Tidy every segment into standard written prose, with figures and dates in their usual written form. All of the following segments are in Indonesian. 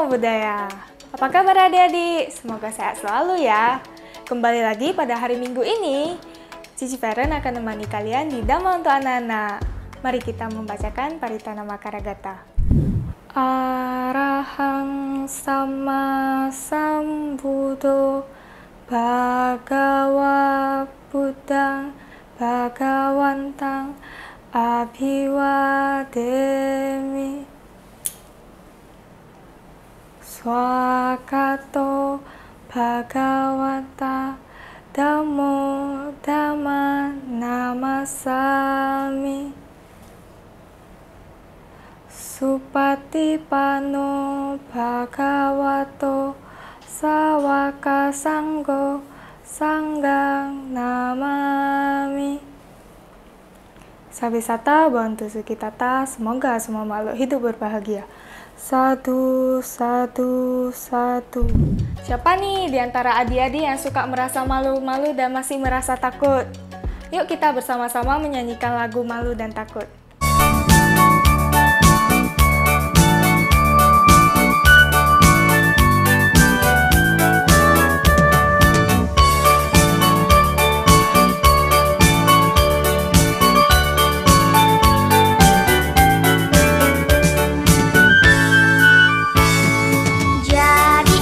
Budaya. Apa kabar adik-adik? Semoga sehat selalu ya. Kembali lagi pada hari Minggu ini, Cici Feren akan menemani kalian di Dhamma untuk anak-anak. Mari kita membacakan Paritana Makaragata. Arahang sama sambuddho Bhagava Buddhang Bhagawantang Abhiwademi Swakato Bhagavata Dhammo Dhamman Namasami Supatipano Bhagavato Sawaka Sanggo Sanggang Namami. Sabisata bantu sukitata, semoga semua makhluk hidup berbahagia. Satu, satu, satu. Siapa nih di antara adik-adik yang suka merasa malu-malu dan masih merasa takut? Yuk kita bersama-sama menyanyikan lagu Malu dan Takut. Jadi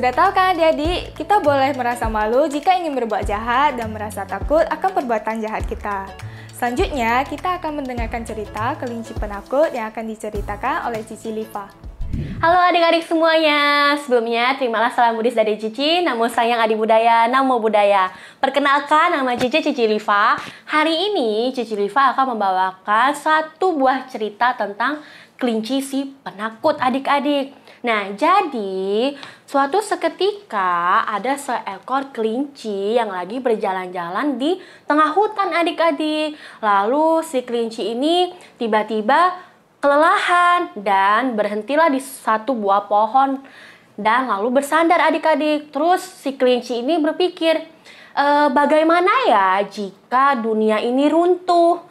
sudah tahu kan adik-adik, kita boleh merasa malu jika ingin berbuat jahat dan merasa takut akan perbuatan jahat kita. Selanjutnya, kita akan mendengarkan cerita kelinci penakut yang akan diceritakan oleh Cici Liva. Halo adik-adik semuanya, sebelumnya terimalah salam Buddhis dari Cici. Namo sayang adi budaya, namo budaya. Perkenalkan, nama Cici Liva. Hari ini Cici Liva akan membawakan satu buah cerita tentang kelinci si penakut adik-adik. Nah, jadi suatu seketika ada seekor kelinci yang lagi berjalan-jalan di tengah hutan adik-adik. Lalu si kelinci ini tiba-tiba kelelahan dan berhentilah di satu buah pohon dan lalu bersandar adik-adik. Terus si kelinci ini berpikir, bagaimana ya jika dunia ini runtuh?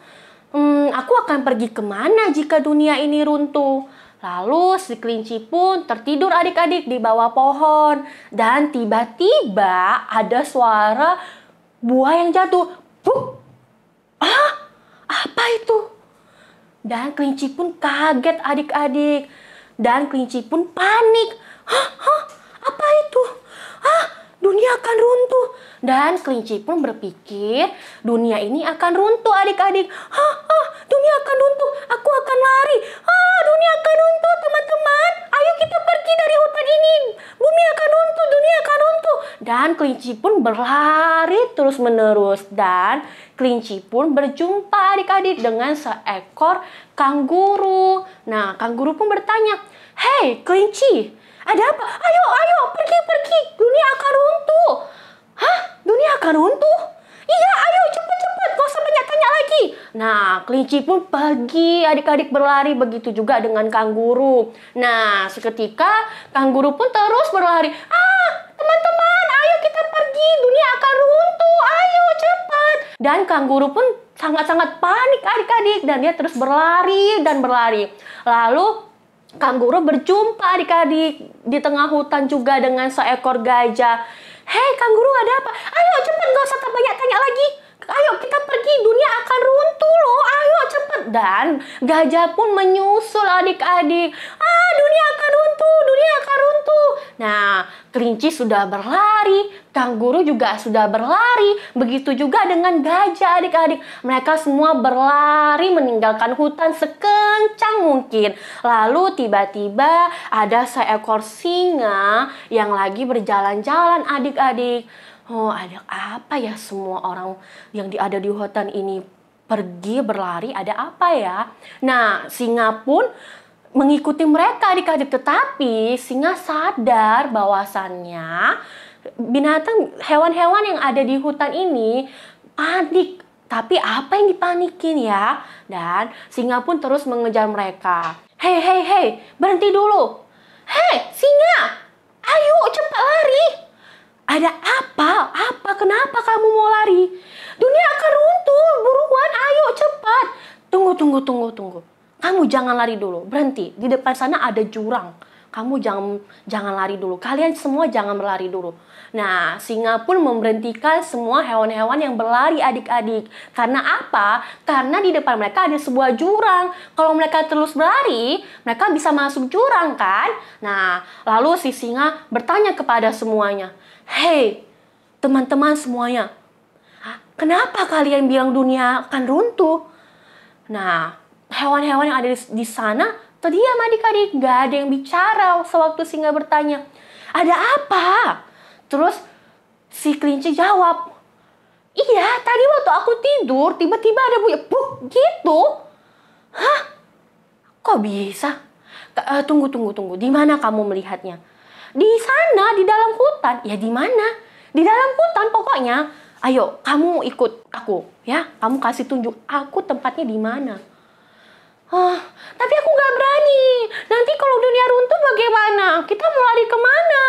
Aku akan pergi kemana jika dunia ini runtuh? Lalu si kelinci pun tertidur adik-adik di bawah pohon. Dan tiba-tiba ada suara buah yang jatuh. Buk! Ah, apa itu? Dan kelinci pun kaget adik-adik. Dan kelinci pun panik. Hah, apa itu? Dunia akan runtuh. Dan kelinci pun berpikir dunia ini akan runtuh adik-adik. Dunia akan runtuh. Aku akan lari. Dunia akan runtuh teman-teman. Ayo kita pergi dari hutan ini. Bumi akan runtuh. Dunia akan runtuh. Dan kelinci pun berlari terus-menerus. Dan kelinci pun berjumpa adik-adik dengan seekor kanguru. Nah, kanguru pun bertanya, "Hei kelinci, ada apa? Ayo, pergi. Dunia akan runtuh." Hah? Dunia akan runtuh? Iya, ayo cepat. Gak usah banyak tanya lagi. Nah, kelinci pun pergi adik-adik berlari. Begitu juga dengan kanguru. Nah, seketika kanguru pun terus berlari. Teman-teman, ayo kita pergi. Dunia akan runtuh. Ayo cepat. Dan kanguru pun sangat-sangat panik adik-adik. Dan dia terus berlari. Lalu kanguru berjumpa adik-adik di tengah hutan juga dengan seekor gajah. "Hei kanguru, ada apa? Ayo cepat, gak usah banyak tanya lagi. Ayo kita pergi, dunia akan runtuh loh. Ayo cepat." Dan gajah pun menyusul adik-adik. Dunia akan runtuh. Nah, kelinci sudah berlari, kanguru juga sudah berlari. Begitu juga dengan gajah adik-adik. Mereka semua berlari meninggalkan hutan sekencang mungkin. Lalu tiba-tiba ada seekor singa yang lagi berjalan-jalan adik-adik. Ada apa ya semua orang yang ada di hutan ini pergi berlari, ada apa ya? Nah, singa pun mengikuti mereka adik-adik, tetapi singa sadar bahwasannya hewan-hewan yang ada di hutan ini panik. Tapi apa yang dipanikin ya? Dan singa pun terus mengejar mereka. Hei, berhenti dulu. Hei, singa, ayo cepat lari. Ada apa? Kenapa kamu mau lari? Dunia akan runtuh, buruan, ayo cepat. Tunggu. Kamu jangan lari dulu, berhenti. Di depan sana ada jurang. Kamu jangan lari dulu. Kalian semua jangan berlari dulu. Nah, singa pun memberhentikan semua hewan-hewan yang berlari adik-adik. Karena apa? Karena di depan mereka ada sebuah jurang. Kalau mereka terus berlari, mereka bisa masuk jurang kan? Nah, lalu si singa bertanya kepada semuanya. "Hei, teman-teman semuanya. Kenapa kalian bilang dunia akan runtuh?" Nah, hewan-hewan yang ada di sana terdiam adik-adik. Gak ada yang bicara sewaktu singa bertanya, "Ada apa?" Terus si kelinci jawab, "Iya, tadi waktu aku tidur tiba-tiba ada bunyi buk gitu." "Hah? Kok bisa?" Tunggu. Di mana kamu melihatnya?" "Di sana, di dalam hutan." "Ya di mana?" "Di dalam hutan pokoknya. Ayo, kamu ikut aku ya. Kamu kasih tunjuk aku tempatnya di mana." Tapi aku gak berani. Nanti kalau dunia runtuh bagaimana? Kita mau lari kemana?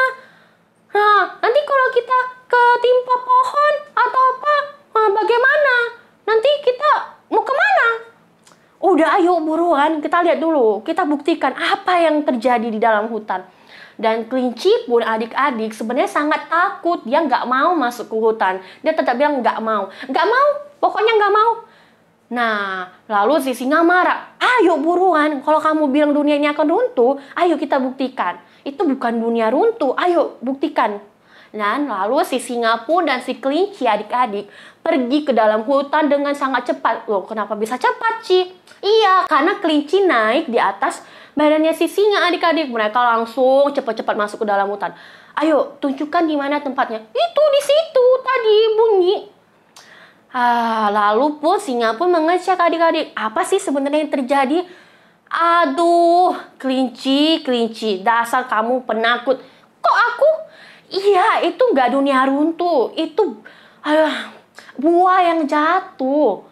Nanti kalau kita ketimpa pohon atau apa, bagaimana? Nanti kita mau kemana? Udah ayo buruan, kita lihat dulu. Kita buktikan apa yang terjadi di dalam hutan. Dan kelinci pun adik-adik sebenarnya sangat takut. Dia nggak mau masuk ke hutan. Dia tetap bilang nggak mau. Pokoknya nggak mau. Nah, lalu si singa marah. "Ayo buruan, kalau kamu bilang dunia ini akan runtuh, ayo kita buktikan." itu bukan dunia runtuh. Ayo buktikan. Dan lalu si singa pun dan si kelinci adik-adik pergi ke dalam hutan dengan sangat cepat. Loh, kenapa bisa cepat, Ci? Iya, karena kelinci naik di atas badannya si singa adik-adik. Mereka langsung cepat-cepat masuk ke dalam hutan. Ayo, tunjukkan di mana tempatnya. Itu di situ tadi bunyi. Lalu pun singa pun mengecek adik-adik. Apa sih sebenarnya yang terjadi? Aduh, kelinci, dasar kamu penakut. Kok aku? Iya, itu nggak dunia runtuh. Itu buah yang jatuh.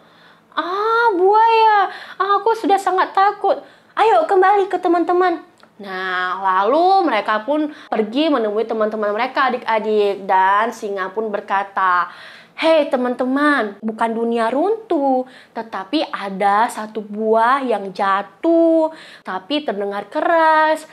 Buaya. Aku sudah sangat takut. Ayo kembali ke teman-teman. Nah, lalu mereka pun pergi menemui teman-teman mereka adik-adik. Dan singa pun berkata, "Hei teman-teman, bukan dunia runtuh, tetapi ada satu buah yang jatuh, tapi terdengar keras.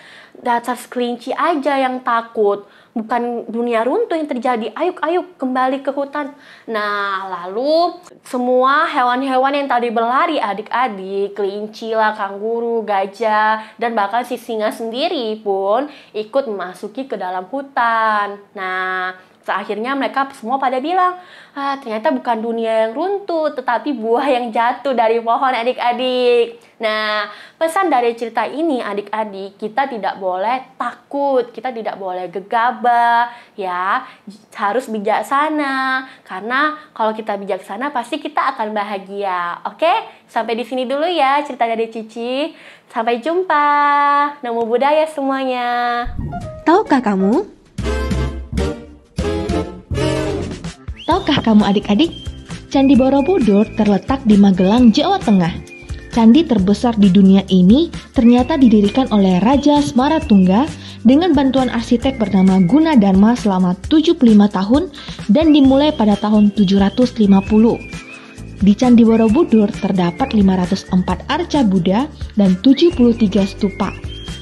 Dasar kelinci aja yang takut. Bukan dunia runtuh yang terjadi. Ayo kembali ke hutan." Nah, lalu semua hewan-hewan yang tadi berlari adik-adik, kelinci lah, kanguru, gajah, dan bahkan si singa sendiri pun ikut memasuki ke dalam hutan. Nah, akhirnya mereka semua pada bilang, ternyata bukan dunia yang runtuh, tetapi buah yang jatuh dari pohon adik-adik. Nah, pesan dari cerita ini adik-adik, kita tidak boleh takut, kita tidak boleh gegabah, ya, harus bijaksana. Karena kalau kita bijaksana pasti kita akan bahagia. Oke, sampai di sini dulu ya cerita dari Cici. Sampai jumpa. Namo Buddhaya semuanya. Tahukah kamu? Tahukah kamu adik-adik, Candi Borobudur terletak di Magelang, Jawa Tengah. Candi terbesar di dunia ini ternyata didirikan oleh Raja Smaratungga dengan bantuan arsitek bernama Gunadarma selama 75 tahun dan dimulai pada tahun 750. Di Candi Borobudur terdapat 504 arca Buddha dan 73 stupa.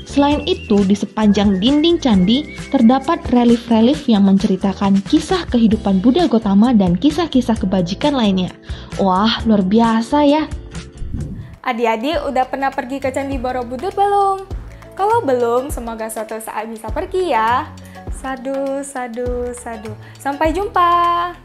Selain itu, di sepanjang dinding candi terdapat relief-relief yang menceritakan kisah kehidupan Buddha Gotama dan kisah-kisah kebajikan lainnya. Wah, luar biasa ya! Adik-adik udah pernah pergi ke Candi Borobudur belum? Kalau belum, semoga suatu saat bisa pergi ya. Sadu, sadu, sadu. Sampai jumpa!